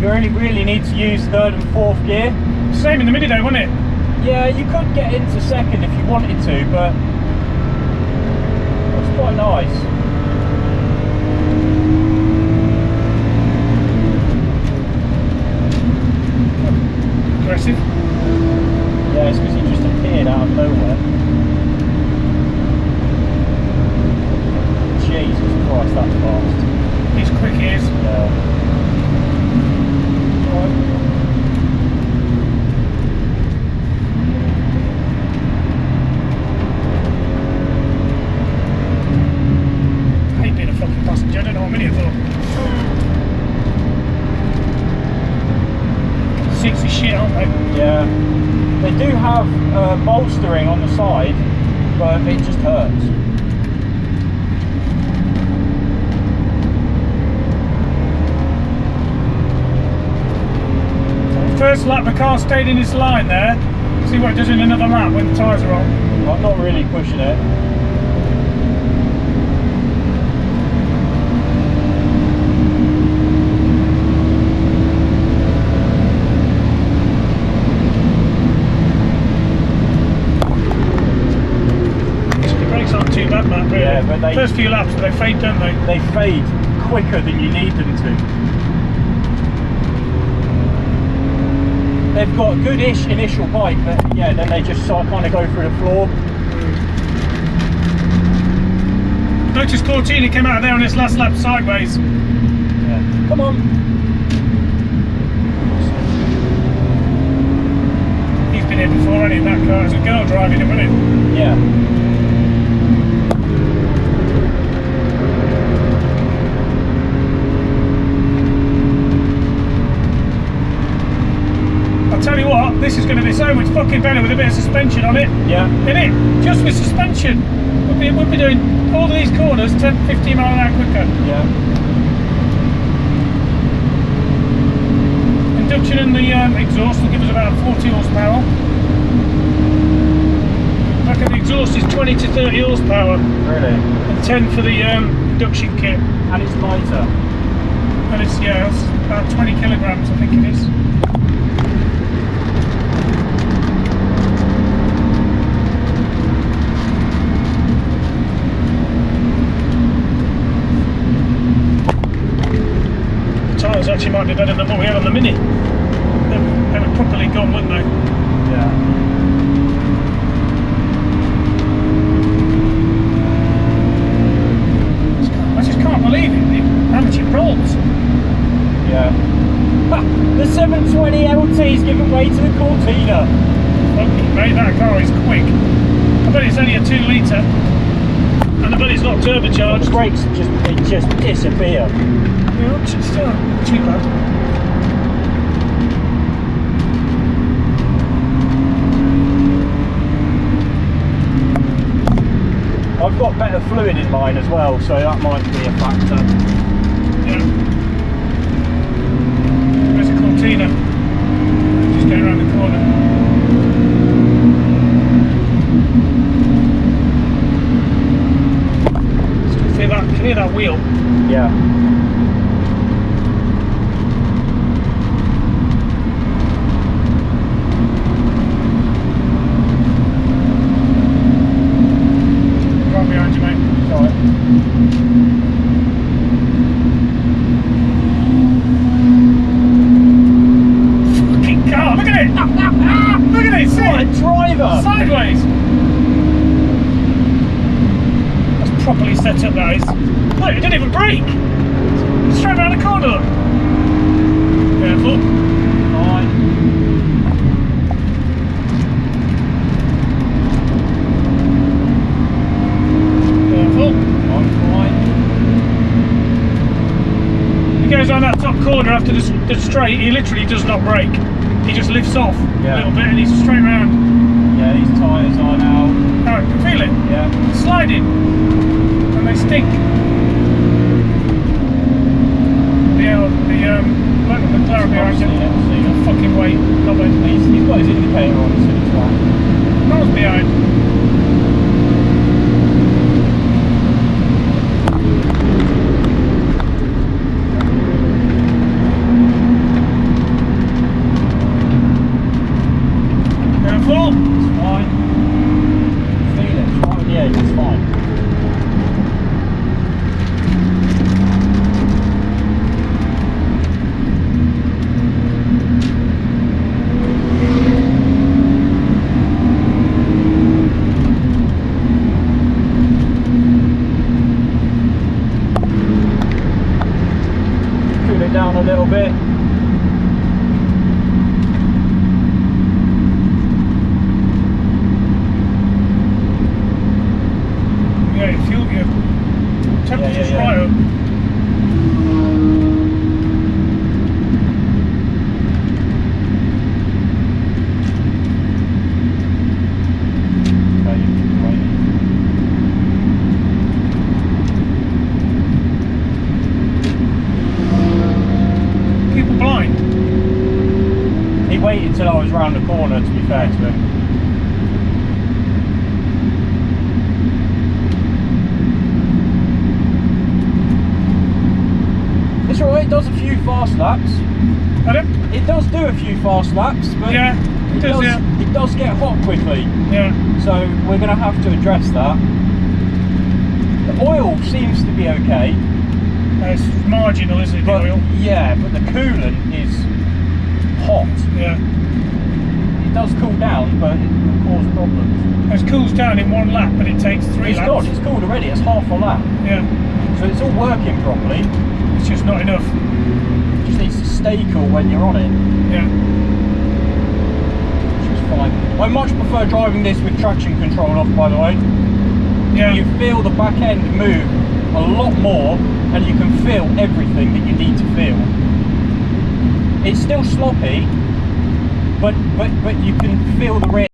you only really need to use third and fourth gear. Same in the Mini though, wasn't it? Yeah, you could get into second if you wanted to, but it's quite nice. Aggressive. Yeah, it's because he just appeared out of nowhere. Jesus Christ, that's fast. He's quick, he is. Yeah. I hate being a fucking passenger, I don't know what Mini I thought. Seats are shit, aren't they? Yeah. They do have bolstering on the side, but it just hurts. First lap the car stayed in its line there. See what it does in another lap when the tyres are on. I'm not really pushing it. The brakes aren't too bad, Matt, really. Yeah, but they... First few laps, they fade, don't they? They fade quicker than you need them to. They've got good-ish initial bite, but yeah, then they just kind of go through the floor. Notice Cortina came out of there on his last lap sideways. Yeah. Come on. He's been here before, hasn't he, in that car? There's a girl driving him, wasn't it? Yeah. Tell you what, this is going to be so much fucking better with a bit of suspension on it. Yeah. Innit? Just with suspension. We'll be doing all of these corners 10, 15 miles an hour quicker. Yeah. Induction and the exhaust will give us about 40 horsepower. I reckon the exhaust is 20 to 30 horsepower. Really? And 10 for the induction kit. And it's lighter. And it's, yeah, it's about 20 kilograms, I think it is. Actually might be better than what we had on the Mini. They were properly gone, weren't they? Yeah. I just can't believe it, how much it rolls. Yeah. Ha! The 720 LT's given way to the Cortina. Fucking mate, that car is quick. I bet it's only a 2 litre. And I bet it's not turbocharged. The brakes just disappear. Yeah, it's still not too bad. I've got better fluid in mine as well, so that might be a factor. Yeah. Where's the Cortina? Just going around the corner. Still feel that, can hear that wheel. Yeah. Right behind you, mate. Alright. Fucking car, look at it! Look at it, see What a it? driver! Sideways! That's properly set up, that is. Look, it didn't even brake! Straight around the corner, look. Careful. Fine. Careful. I'm fine. He goes on that top corner after the straight, he literally does not brake. He just lifts off a little bit and he's straight round. Yeah, these tyres are now... Oh, you can feel it? Yeah. Sliding. And they stink. Look at the McLaren behind you. Fucking wait, love it. He's got his indicator on, so it's fine. Car's behind. mind. He waited till I was round the corner, to be fair to him. It's alright, it does a few fast laps. Pardon? It does do a few fast laps, but Yeah, it does, yeah. It does get hot quickly. Yeah. So we're going to have to address that. The oil seems to be okay. It's marginal, isn't it, the oil? Yeah, but the coolant is hot. Yeah. It does cool down, but it will cause problems. It cools down in 1 lap, but it takes 3 laps. It's cooled already, it's half a lap. Yeah. So it's all working properly. It's just not enough. It just needs to stay cool when you're on it. Yeah. Which is fine. I much prefer driving this with traction control off, by the way. Yeah. You feel the back end move a lot more, and you can feel everything that you need to feel. It's still sloppy, but you can feel the rear.